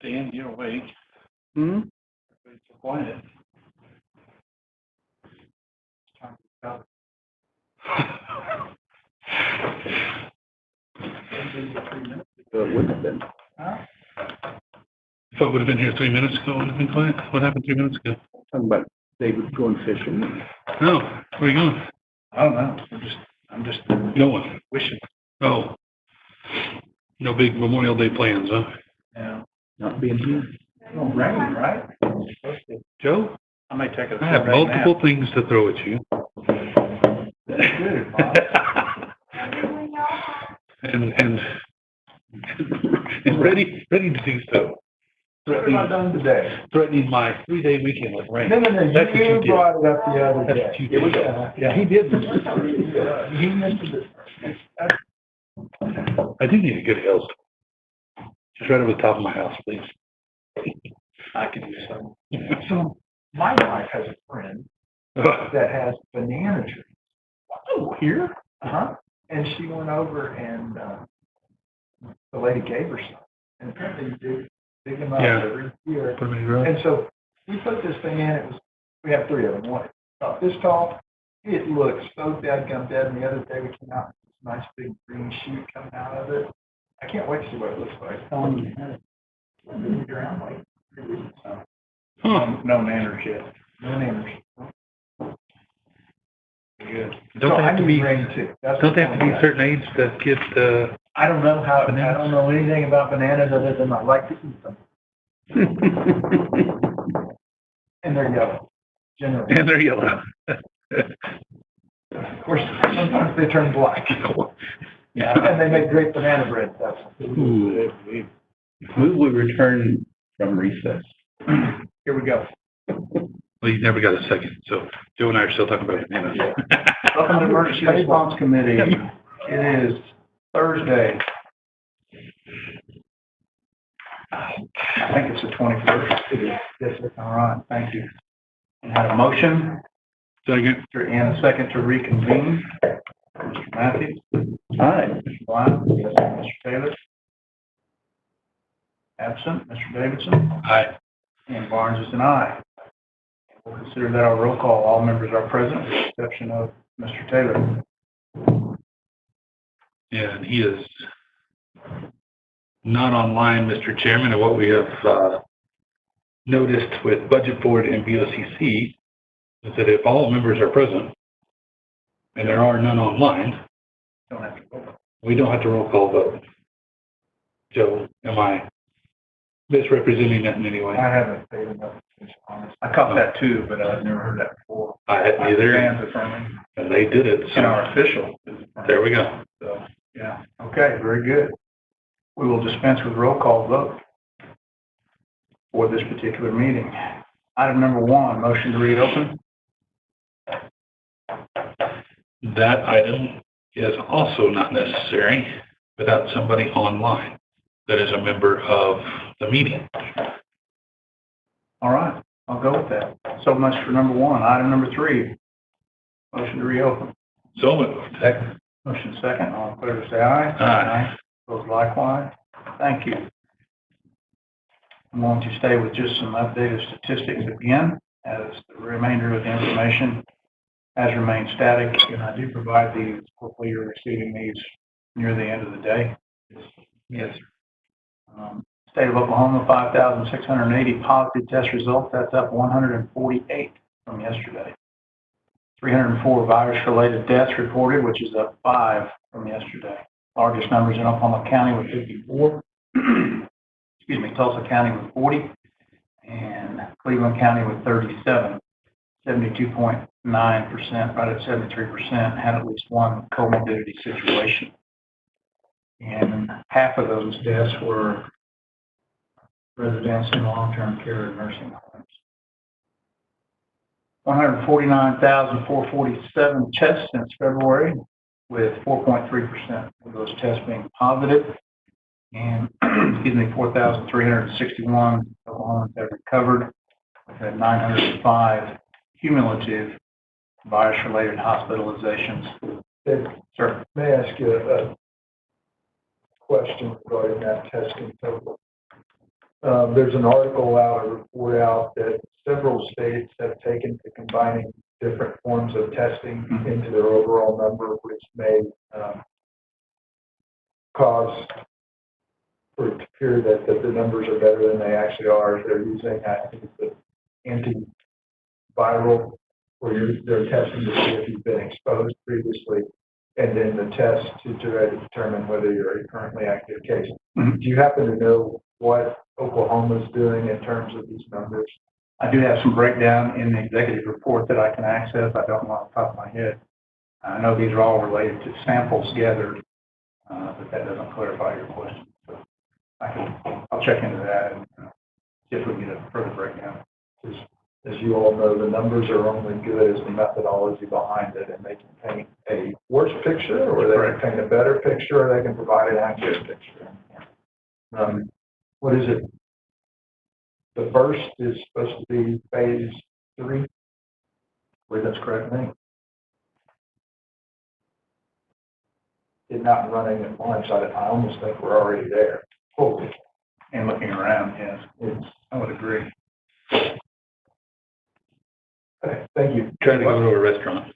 Dan, you're awake. Hmm? Everybody's so quiet. It wouldn't have been. If I would have been here 3 minutes ago, it would have been quiet. What happened 3 minutes ago? Talking about David going fishing. No, where are you going? I don't know. I'm just Going. wishing. Oh. No big Memorial Day plans, huh? Yeah. Not being here. No rain, right? Joe, I may take a I have multiple things to throw at you. Good, Bob. and ready to do so. What have I done today? Threatening my 3-day weekend with rain. No, That's what you you did. brought it up the other That's day. what you It was, did. yeah, he did. He mentioned it. I do need a good hailstone. Just right over the top of my house, please. I can do some. So my wife has a friend that has banana trees. Oh, here? Uh-huh. And she went over and, the lady gave her some. And apparently you dig them up Yeah. every year. Put them in your garage. And so we put this thing in, we have 3 of them. One about this tall. It looks so dadgum dead. And the other day we came out, this nice big green shoot coming out of it. I can't wait to see what it looks like. Moved around like 3 weeks. So. Huh. No nanners yet. No nanners. Good. Don't they have to be? Rain too. Don't they have to be a certain age to get I don't know how. Bananas? I don't know anything about bananas other than I like to eat them, and they're yellow. Generally, and they're yellow? of course, sometimes they turn black. Yeah. And they make great banana bread. That's Ooh. Move we return from recess. Here we go. Well, you never got a second, so Joe and I are still talking about bananas. Welcome to Emergency Response Committee. It is Thursday. I think it's the 21st. It is. Yes, sir. All right. Thank you. And had a motion Second. and a second to reconvene. Mr. Matthews. Aye. Mr. Blount. Yes. Mr. Taylor. Absent. Mr. Davidson. Aye. And Barnes is an aye. We'll consider that our roll call. All members are present, with the exception of Mr. Taylor. Yeah, and he is not online, Mr. Chairman, and what we have noticed with Budget Board and BOCC is that if all members are present and there are none online, Don't have to vote. we don't have to roll call vote. Joe, am I misrepresenting that in any way? I haven't paid enough attention on this. I caught that too, but I've never heard that before. I hadn't either, Fans affirming, and they did it. and our So official is affirming. there we go. So, yeah, okay, very good. We will dispense with roll call vote for this particular meeting. Item number 1, motion to reopen. That item is also not necessary without somebody online that is a member of the meeting. All right, I'll go with that. So much for number 1. Item number 3, motion to reopen. So moved. Motion second, all in favor say aye. Aye. Opposed likewise. Thank you. I'm going to stay with just some updated statistics again, as the remainder of the information has remained static, and I do provide these. Hopefully you're receiving these near the end of the day. Yes. State of Oklahoma, 5,680 positive test results. That's up 148 from yesterday. 304 virus-related deaths reported, which is up 5 from yesterday. Largest numbers in Oklahoma County with 54. Excuse me, Tulsa County with 40, and Cleveland County with 37. 72.9%, right at 73%, had at least one comorbidity situation. And half of those deaths were residents in long-term care and nursing homes. 149,447 tests since February, with 4.3% of those tests being positive. And, excuse me, 4,361 Oklahomans have recovered. We've had 905 cumulative virus-related hospitalizations. Sir. May I ask you a question regarding that testing total? There's an article out, a report out that several states have taken to combining different forms of testing into their overall number, which may cause for it to appear that the numbers are better than they actually are. They're using, I think it's the antiviral, where they're testing to see if you've been exposed previously, and then the test to try to determine whether you're a currently active case. Mhm. Do you happen to know what Oklahoma's doing in terms of these numbers? I do have some breakdown in the executive report that I can access. I don't know off the top of my head. I know these are all related to samples gathered, but that doesn't clarify your question. So I'll check into that and see if we can get a further breakdown. As you all know, the numbers are only good as the methodology behind it, and they can paint a worse picture, or they can paint a better picture, or they can provide an accurate picture. What is it? The first is supposed to be phase 3. I believe that's correct, I think. It's not running at launch. I almost think we're already there. Holy. And looking around, yes, I would agree. Okay, thank you. Trying to go to a restaurant.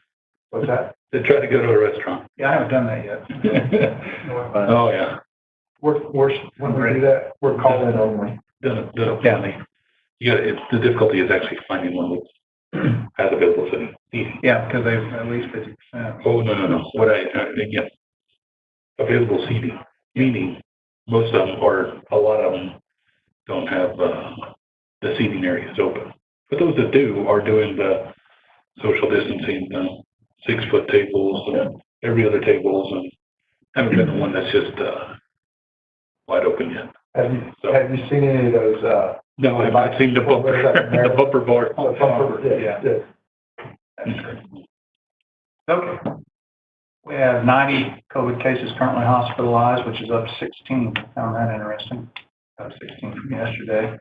What's that? They try to go to a restaurant. Yeah, I haven't done that yet. Oh, yeah. When we do that, we're calling only. Done county. The difficulty is actually finding one that has available seating. Yeah, because they've at least 50%. Oh, no. Again, available seating, meaning most of them, or a lot of them, don't have the seating areas open. But those that do are doing the social distancing, 6-foot tables, and every other tables, and haven't been the one that's just wide open yet. Have you seen any of those? No, I've not seen the bumper, the bumper bar. Yeah. That's correct. Okay. We have 90 COVID cases currently hospitalized, which is up 16. Found that interesting. Up 16 from yesterday.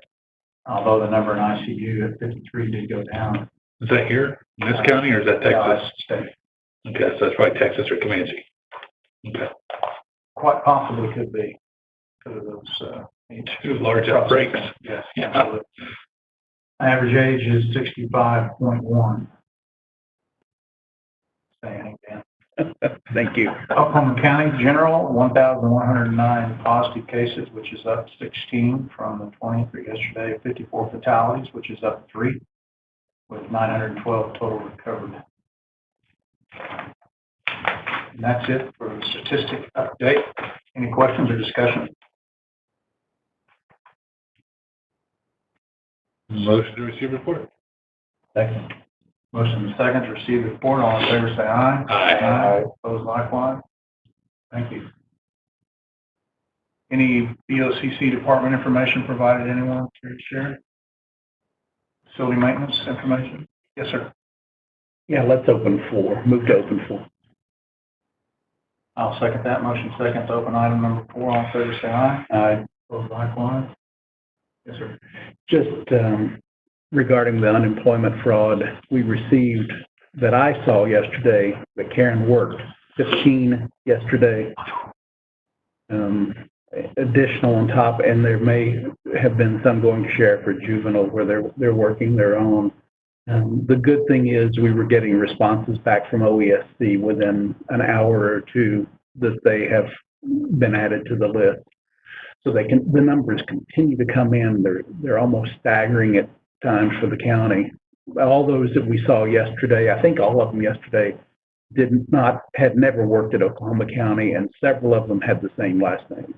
Although the number in ICU at 53 did go down. Is that here in this county, or is that Texas? State. Okay, so that's probably Texas or Comanche. Okay. Quite possibly could be because of those. 2 large outbreaks. Yes. Yeah. Absolutely. Average age is 65.1. Saying again. Thank you. Oklahoma County General, 1,109 positive cases, which is up 16 from the 20 for yesterday. 54 fatalities, which is up 3, with 912 total recovered. And that's it for the statistic update. Any questions or discussion? Motion to receive report. Second. Motion and second to receive the report. All in favor, say aye. Aye. Opposed likewise. Thank you. Any BOCC department information provided, anyone to share? Facility maintenance information? Yes, sir. Yeah, let's open 4. Move to open 4. I'll second that. Motion second to open item number 4. All in favor, say aye. Aye. Opposed likewise. Yes, sir. Just regarding the unemployment fraud, we received that I saw yesterday that Karen worked 15 yesterday. Additional on top, and there may have been some going to sheriff or juvenile where they're working their own. The good thing is we were getting responses back from OESC within an hour or 2 that they have been added to the list. So the numbers continue to come in. They're almost staggering at times for the county. All those that we saw yesterday, I think all of them yesterday, had never worked at Oklahoma County, and several of them had the same last name.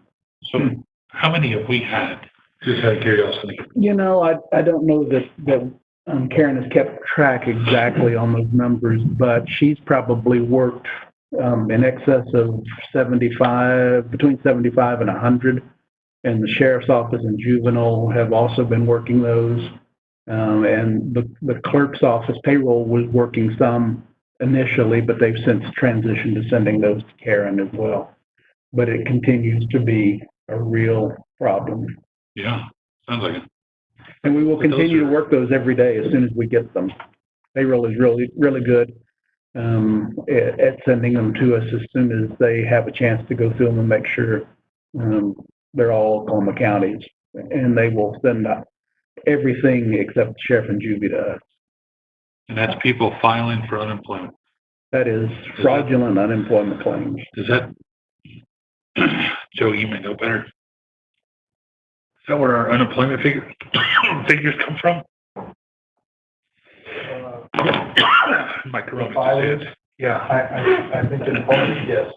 So how many have we had? Just out of curiosity. You know, I don't know that Karen has kept track exactly on those numbers, but she's probably worked in excess of 75, between 75 and 100. And the sheriff's office and juvenile have also been working those. And the clerk's office payroll was working some initially, but they've since transitioned to sending those to Karen as well. But it continues to be a real problem. Yeah, sounds like it. And we will continue to work those every day as soon as we get them. Payroll is really, really good at sending them to us as soon as they have a chance to go through them and make sure they're all Oklahoma counties and they will send out everything except sheriff and juvie to us. And that's people filing for unemployment. That is fraudulent unemployment claims. Does that, Joe, you may know better. Is that where our unemployment figures come from? My corona disease. Yeah. I think in part, yes.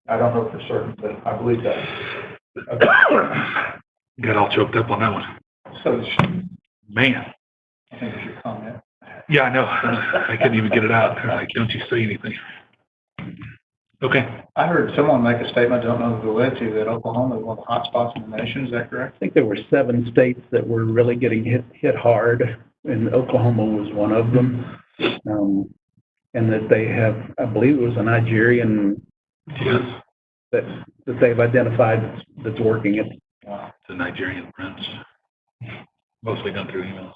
I don't know for certain, but I believe that. Got all choked up on that one. So, Man. I think we should comment. Yeah, I know. I couldn't even get it out. They're like, don't you say anything. Okay. I heard someone make a statement, don't know who it led to, that Oklahoma is one of the hot spots in the nation. Is that correct? I think there were 7 states that were really getting hit hard, and Oklahoma was one of them. And that they have, I believe it was a Nigerian Yes. that they've identified that's working it. The Nigerian prince. Mostly done through emails.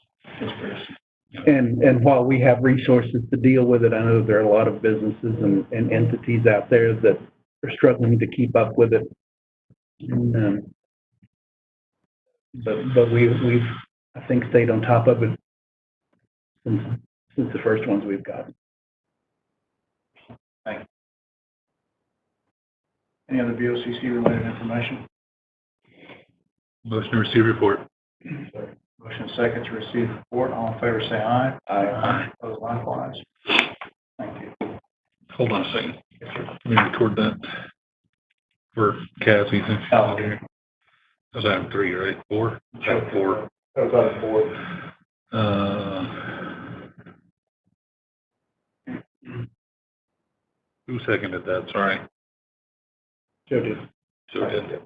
And while we have resources to deal with it, I know there are a lot of businesses and entities out there that are struggling to keep up with it. And, but we've, I think, stayed on top of it since the first ones we've got. Thank you. Any other BOCC related information? Motion to receive report. Motion second to receive the report. All in favor, say aye. Aye. Opposed, likewise. Thank you. Hold on a second. Let me record that for Cassie. Since she's Oh. not here. That was item 3, right? 4? Item 4. That was on the board. Who seconded that? Sorry. Joe did. Joe did.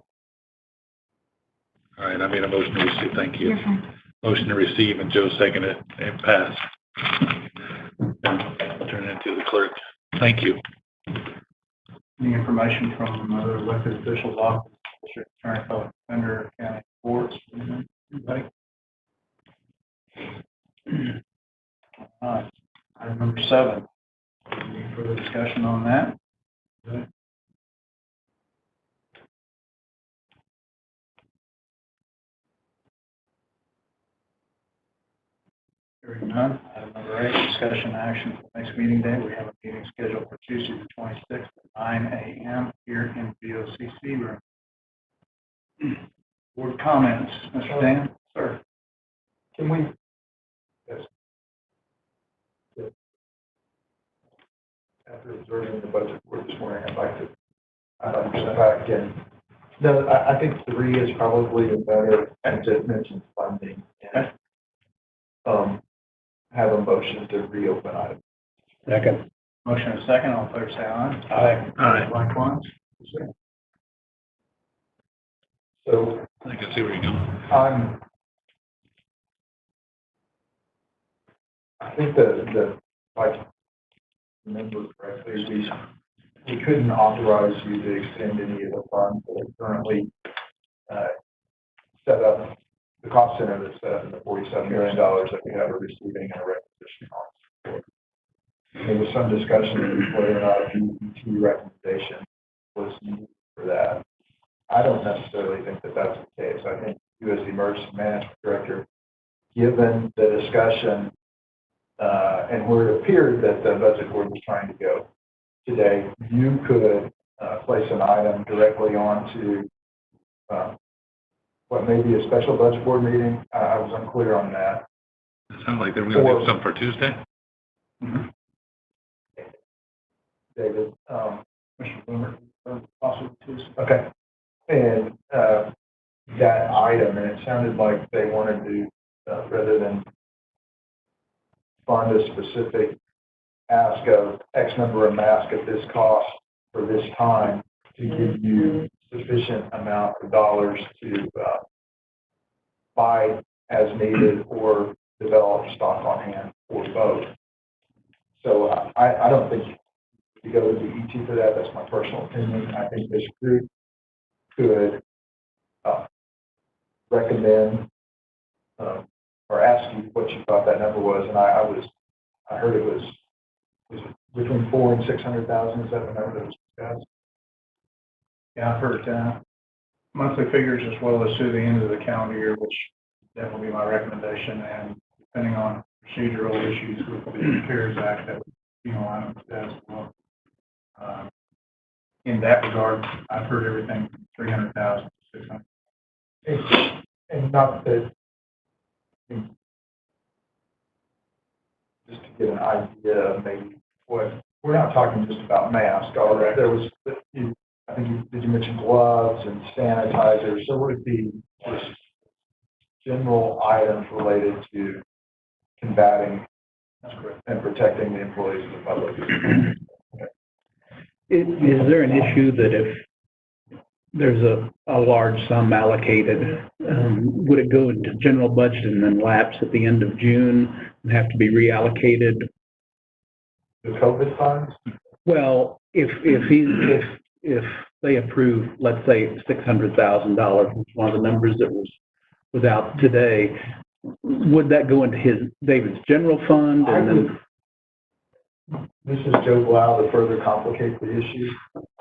All right, I made a motion to receive. Thank you. You're fine. Motion to receive, and Joe seconded it and passed. I'll turn it into the clerk. Thank you. Any information from other elected officials, office, district attorney, public defender, county courts? Anybody? All right. Item number 7. Any further discussion on that? Good. Hearing none. Item number 8, discussion action for next meeting day. We have a meeting scheduled for Tuesday the 26th at 9 a.m. here in BOCC room. Board comments, Mr. Dan? Sir. Can we? Yes. After observing the budget board this morning, I'd like to step back and, no, I think 3 is probably the better, and it mentions funding. And, have a motion to reopen item. Second. Motion and second. All in favor, say aye. Aye. Aye. Likewise. So I can see where you're going. I think if I remember correctly, we couldn't authorize you to extend any of the funds that are currently set up, the cost center that's set up in the $47 million that we have a receiving and a requisition on. There was some discussion of whether or not a PPT recommendation was needed for that. I don't necessarily think that that's the case. I think you, as the emergency management director, given the discussion and where it appeared that the budget board was trying to go today, you could place an item directly onto what may be a special budget board meeting. I was unclear on that. It sounds like they were going to do something for Tuesday. Mm-hmm. David, Commissioner Boomer, possible Tuesday. okay. And that item, and it sounded like they wanted to, rather than fund a specific ask of X number of masks at this cost for this time, to give you sufficient amount of dollars to buy as needed or develop stock on hand or both. So I don't think you go with the ET for that. That's my personal opinion. I think this group could recommend or ask you what you thought that number was, and I heard it was between 400,000 and 600,000. Is that the number that was discussed? Yeah, I've heard monthly figures as well as through the end of the calendar year, which that will be my recommendation. And depending on procedural issues with the CARES Act, that would be on line with that as well. In that regard, I've heard everything from 300,000 to 600. And not that, just to get an idea of maybe what, we're not talking just about masks. There was, I think did you mention gloves and sanitizers? So would it be just general items related to combating and protecting the employees of the public? Is there an issue that if there's a large sum allocated, would it go into general budget and then lapse at the end of June and have to be reallocated? The COVID funds? Well, if they approve, let's say $600,000, which is one of the numbers that was out today, would that go into David's general fund and then? This is Joe Blau to further complicate the issue.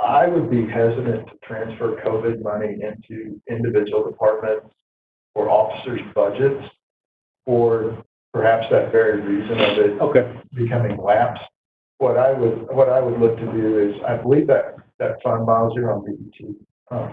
I would be hesitant to transfer COVID money into individual departments or officers' budgets for perhaps that very reason of it becoming lapsed. What I would look to do is, I believe that fund, Miles, you're on BET.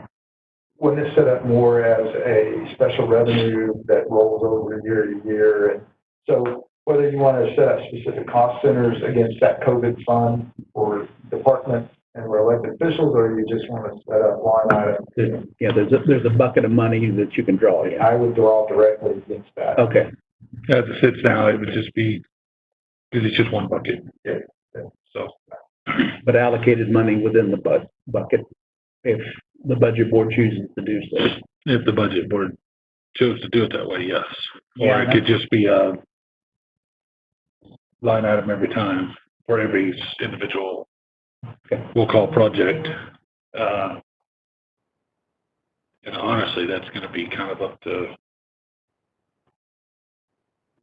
Wouldn't it set up more as a special revenue that rolls over year to year? And so whether you want to set up specific cost centers against that COVID fund for department and for elected officials, or you just want to set up line items? Yeah, there's a bucket of money that you can draw. Yeah. I would draw directly against that. Okay. As it sits now, it would just be, because it's just one bucket. Yeah. So. But allocated money within the bucket, if the budget board chooses to do so. If the budget board chose to do it that way, yes. Yeah, Or it could just be a line item every time for every individual, we'll call project. And honestly, that's going to be kind of up to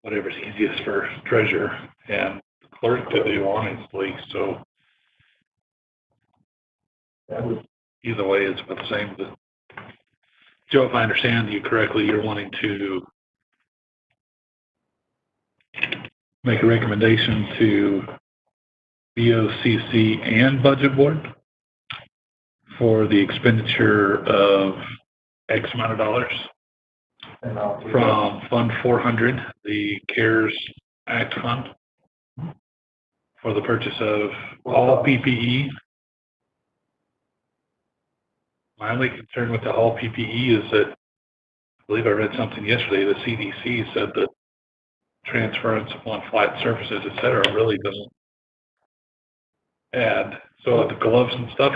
whatever's easiest for treasurer and clerk to do, honestly. So either way, it's about the same. Joe, if I understand you correctly, you're wanting to make a recommendation to BOCC and Budget Board for the expenditure of X amount of dollars from Fund 400, the CARES Act Fund, for the purchase of all PPE. My only concern with the all PPE is that, I believe I read something yesterday, the CDC said that transference upon flat surfaces, et cetera, really doesn't add. So the gloves and stuff,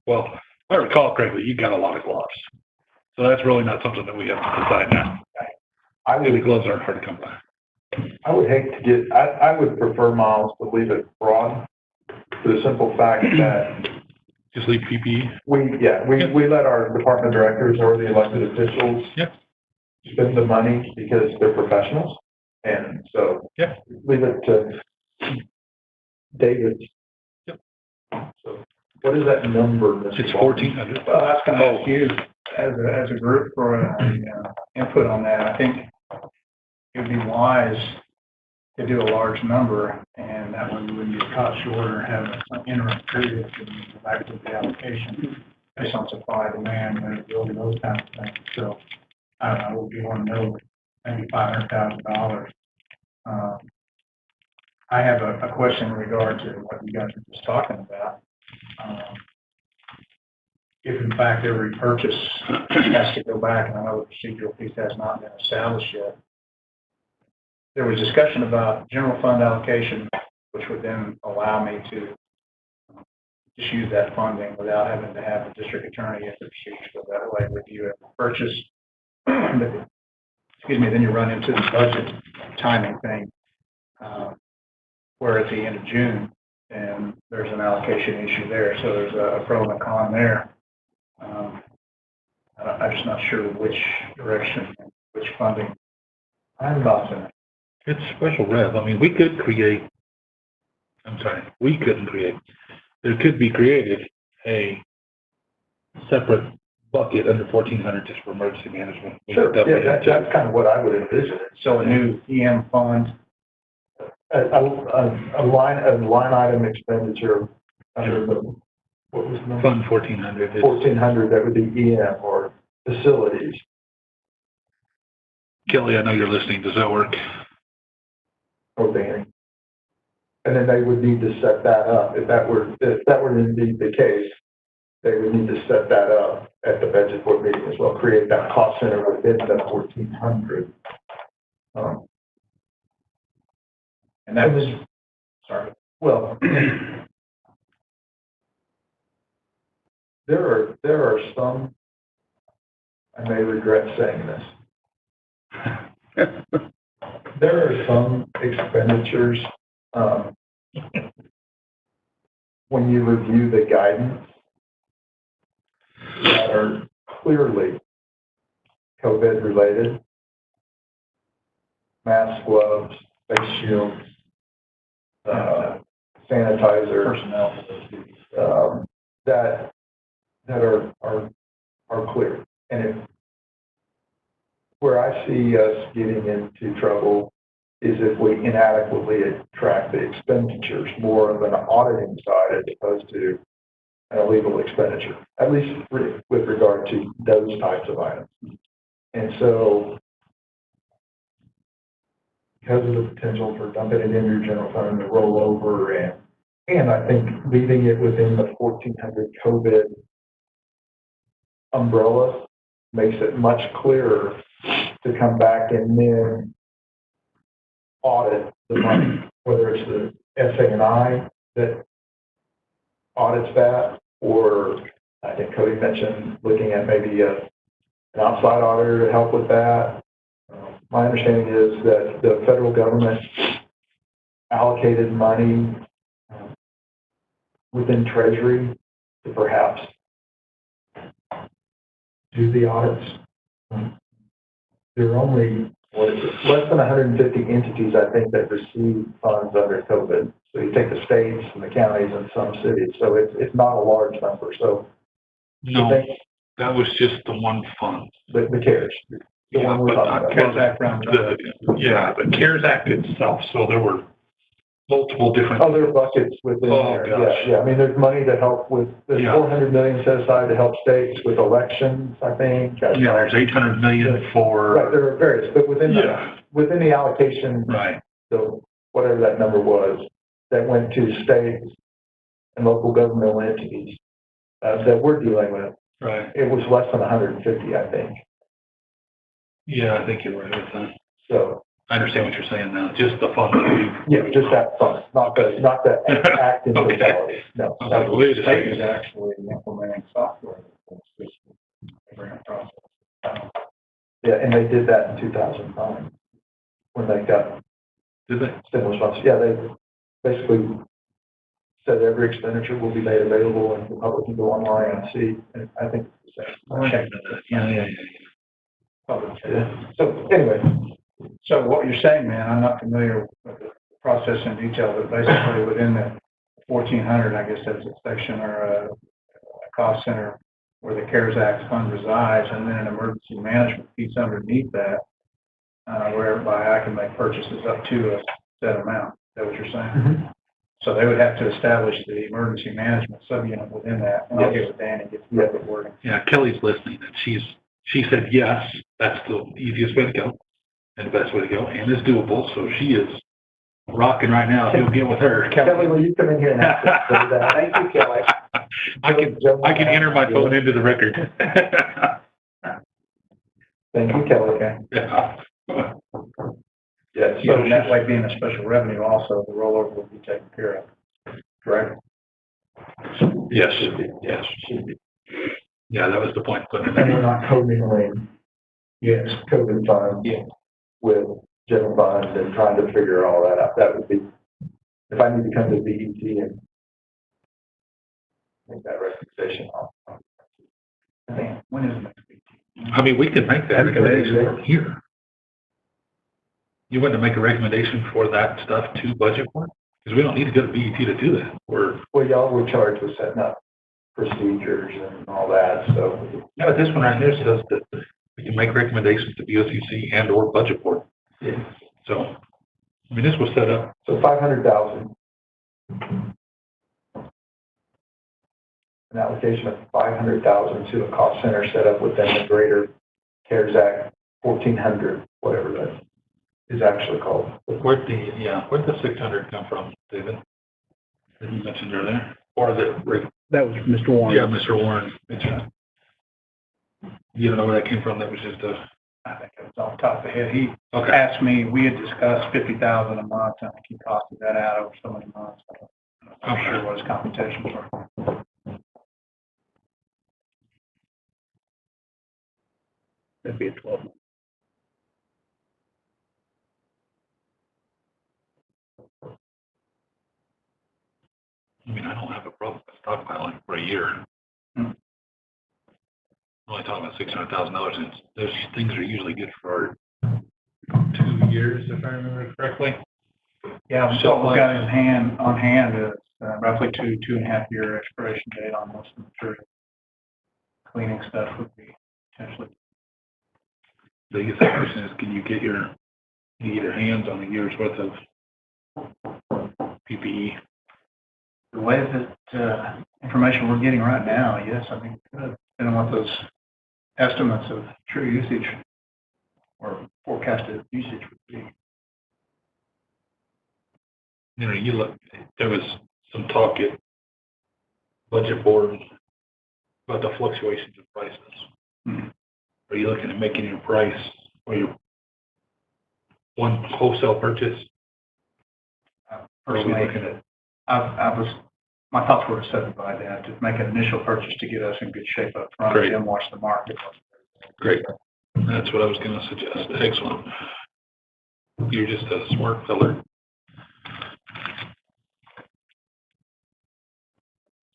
well, if I recall correctly, you got a lot of gloves. So that's really not something that we have to decide now. The gloves aren't hard to come by. I would hate to get, I would prefer, Miles, to leave it broad for the simple fact that just leave PPE? We let our department directors or the elected officials spend the money because they're professionals. And so leave it to David. Yep. So what is that number? It's 1,400. Well, that's going to ask you as a group for input on that. I think it would be wise to do a large number, and that way we wouldn't get caught short or have some interim period to go back to the allocation based on supply, demand, availability, those kinds of things. So I don't know, we want to know maybe $500,000. I have a question in regard to what you guys were just talking about. If in fact every purchase has to go back, and I know the procedural piece has not been established yet, there was discussion about general fund allocation, which would then allow me to just use that funding without having to have the district attorney at the procedure go that way with you at the purchase. Excuse me, then you run into the budget timing thing, where at the end of June, and there's an allocation issue there, so there's a pro and a con there. I'm just not sure which direction, which funding I'm thoughts in it. It's special rev. I mean, we couldn't create, there could be created a separate bucket under 1,400 just for emergency management. Sure, yeah, that's kind of what I would envision. So a new EM fund, A line item expenditure under the, what was the number? Fund 1,400. 1,400, that would be EM or facilities. Kelly, I know you're listening. Does that work? Or banning. And then they would need to set that up. If that were indeed the case, they would need to set that up at the budget board meeting as well, create that cost center within the 1,400. and that was, sorry. Well, there are some, I may regret saying this, there are some expenditures, when you review the guidance, that are clearly COVID related. Mask, gloves, face shields, sanitizer, Personnel for those duties. that are clear. And if where I see us getting into trouble is if we inadequately track the expenditures, more of an auditing side as opposed to an illegal expenditure, at least with regard to those types of items. And so, because of the potential for dumping it into your general fund to roll over, and I think leaving it within the 1,400 COVID umbrella makes it much clearer to come back and then audit the money, whether it's the SA&I that audits that, or I think Cody mentioned looking at maybe an outside auditor to help with that. My understanding is that the federal government allocated money within Treasury to perhaps do the audits. There are only less than 150 entities, I think, that receive funds under COVID. So you take the states and the counties and some cities. So it's not a large number. So No, that was just the one fund. the CARES. The one we're talking about. CARES Act round. The CARES Act itself. So there were multiple different. Oh, there are buckets within there. Gosh. Yeah. I mean, there's money to help with, there's Yeah. 400 million set aside to help states with elections, I think. Yeah, there's 800 million for. Right, there are various, but within Yeah. the allocation, Right. so whatever that number was, that went to states and local governmental entities that we're dealing with, Right. it was less than 150, I think. Yeah, I think you're right with that. So, I understand what you're saying now. Just the fund. that yeah, just that fund, not the act in Okay. totality. No. I was like, wait a State is second. actually implementing software that's this grant process. Yeah, and they did that in 2009 when they got Did they? stimulus funds. Yeah, they basically said every expenditure will be made available and the public can go online and see. And I think it's the same. Check that. Yeah. Public. Yeah. So anyway, So what you're saying, man, I'm not familiar with the process in detail, but basically within the 1,400, I guess that's a section or a cost center where the CARES Act fund resides, and then an emergency management piece underneath that, whereby I can make purchases up to a set amount. Is that what you're saying? Mhm. So they would have to establish the emergency management subunit within that, and I'll get with Dan and get the appropriate wording. Yeah, Kelly's listening, and she said, yes, that's the easiest way to go and the best way to go, and it's doable, so she is rocking right now. He'll get with her. Kelly, will you come in here and ask us for that? Thank you, Kelly. I can enter my phone into the record. Thank you, Kelly. Okay. Yeah. Yes. So that way being a special revenue also, the rollover will be taken care of, correct? Yes, Yes. yeah, that was the point. Putting it And we're in. not commingling Yes. COVID funds Yeah. with general funds and trying to figure all that out. That would be, if I need to come to DET and make that recommendation. Dan, when is the next meeting? I mean, we can make that recommendation from here. You want to make a recommendation for that stuff to budget for? Because we don't need to go to BET to do that. Well, y'all were charged with setting up procedures and all that, so. Yeah, this one right here says that we can make recommendations to BOCC and or budget board. Yeah. So, I mean, this was set up, So 500,000. An allocation of 500,000 to a cost center set up within the greater CARES Act 1400, whatever that is actually called. where'd the 600 come from, David? That you mentioned earlier? Or the, That was Mr. Warren. yeah, Mr. Warren mentioned. You don't know where that came from? That was just a, I think it was off the top of the head. He okay. asked me, we had discussed 50,000 a month, and I think he costed that out over so many months. I'm not sure what his computations were. That'd be a 12 month. I mean, I don't have a problem with stockpiling for a year. Hmm. I'm only talking about $600,000, and those things are usually good for 2 years, if I remember correctly. Yeah, so what we got on hand is roughly 2.5 year expiration date on most of the material. Cleaning stuff would be potentially. The question is, can you get your hands on a year's worth of PPE? The way that information we're getting right now, yes, I think it could, depending on what those estimates of true usage or forecasted usage would be. You know, you look, there was some talk at budget board about the fluctuations of prices. Hmm. Are you looking at making your price or your one wholesale purchase? Or are we Personally, looking at, my thoughts were to subdivide that, to make an initial purchase to get us in good shape up front, Great. and then watch the market. great. That's what I was going to suggest. Excellent. You're just a smart fella.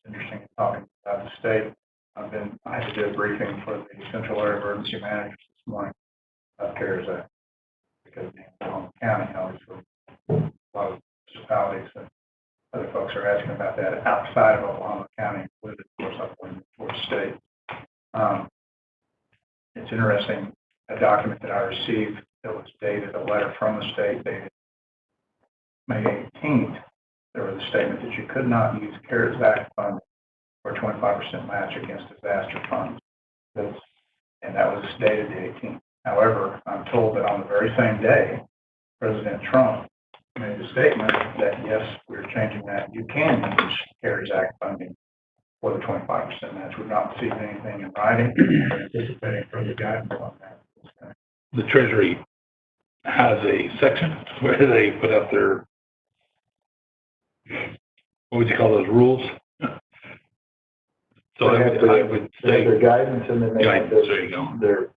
Interesting talking about the state. I had to do a briefing for the Central Area Emergency Managers this morning about CARES Act, because in Oklahoma County, obviously, a lot of municipalities and other folks are asking about that outside of Oklahoma County, with it, of course, up for the state. It's interesting, a document that I received that was dated, a letter from the state dated May 18th, there was a statement that you could not use CARES Act funding for 25% match against disaster funds. And that was dated the 18th. However, I'm told that on the very same day, President Trump made a statement that, yes, we're changing that. You can use CARES Act funding for the 25% match. We've not received anything in writing. We're anticipating further guidance on that. The Treasury has a section where they put out their, what would you call those, rules? So I would say their guidance, and then they have guidance, there you go. their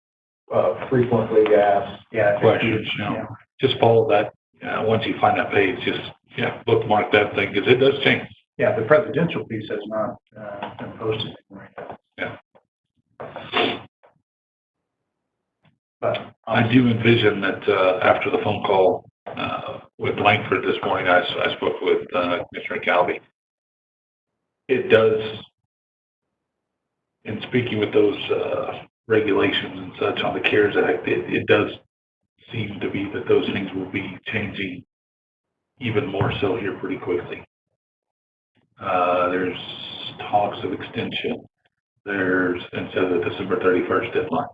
frequently asked. Yeah. Questions, you know, just follow that. Once you find that page, just, bookmark that thing, because it does change. Yeah, the presidential piece has not been posted anywhere yet. Yeah. But I do envision that after the phone call with Langford this morning, I spoke with Commissioner Calvi. It does, in speaking with those regulations and such on the CARES Act, it does seem to be that those things will be changing even more so here pretty quickly. There's talks of extension. There's, instead of the December 31st deadline.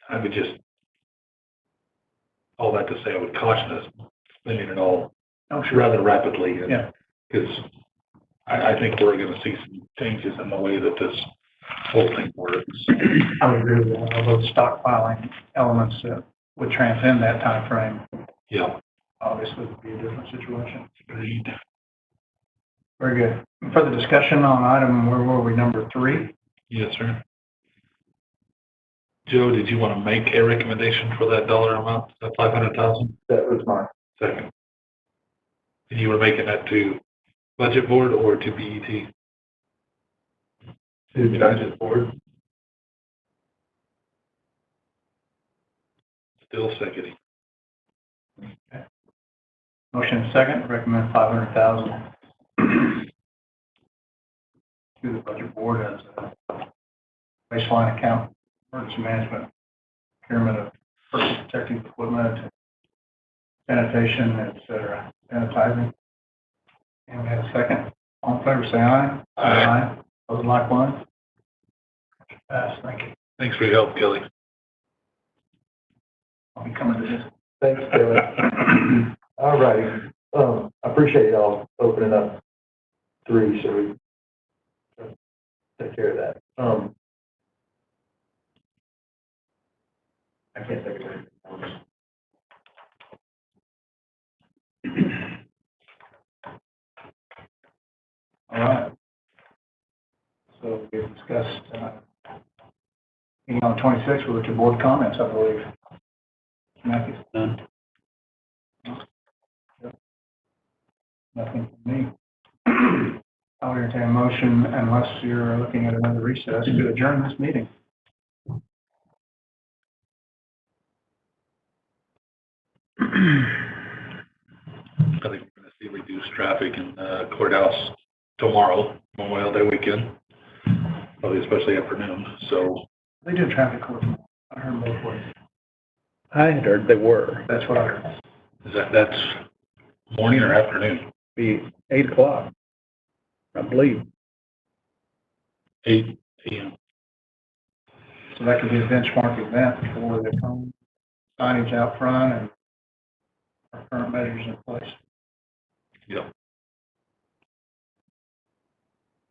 I would just, all that to say, I would caution us spending it all rather rapidly. Yeah. Because I think we're going to see some changes in the way that this whole thing works. I would agree with that, although the stockpiling elements that would transcend that time frame, Yeah. obviously would be a different situation. Agreed. Very good. Further discussion on item, where were we, number 3? Yes, sir. Joe, did you want to make a recommendation for that dollar amount, that 500,000? That was mine. Second. And you were making that to budget board or to BET? To budget board. Still seconding. Motion and second, recommend 500,000 to the budget board as a baseline account, emergency management, procurement of personal protective equipment, sanitation, et cetera, sanitizing. And we have a second. All in favor, say aye. Aye. Opposed, likewise. Pass, thank you. Thanks for your help, Kelly. I'll be coming to this. Thanks, Kelly. All righty. I appreciate y'all opening up 3, so we take care of that. I can't think of anything else. All right. So we've discussed, meeting on the 26th, we'll look at board comments, I believe. Matthew? None. Nothing from me. I'll entertain a motion unless you're looking at another recess to adjourn this meeting. I think we're gonna see reduced traffic in the courthouse tomorrow, Memorial Day weekend, probably especially afternoon, so. They do traffic court. I heard both ways. I had heard they were. That's what I heard. That's morning or afternoon? Be 8 o'clock, I believe. 8 AM. So that could be a benchmark event for the signage out front and our current measures in place. Yep.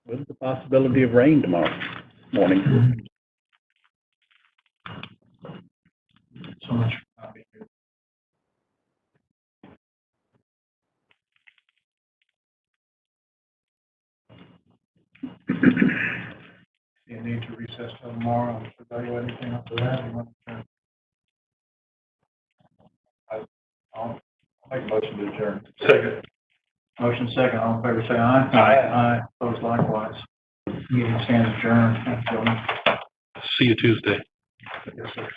With the possibility of rain tomorrow morning. So much for not being here. You need to recess till tomorrow and evaluate anything after that. You want to- I'll make a motion to adjourn. Second. Motion second, all in favor, say aye. Aye. Aye, opposed likewise. Meeting stands adjourned. Thank you, gentlemen. See you Tuesday. Yes, sir.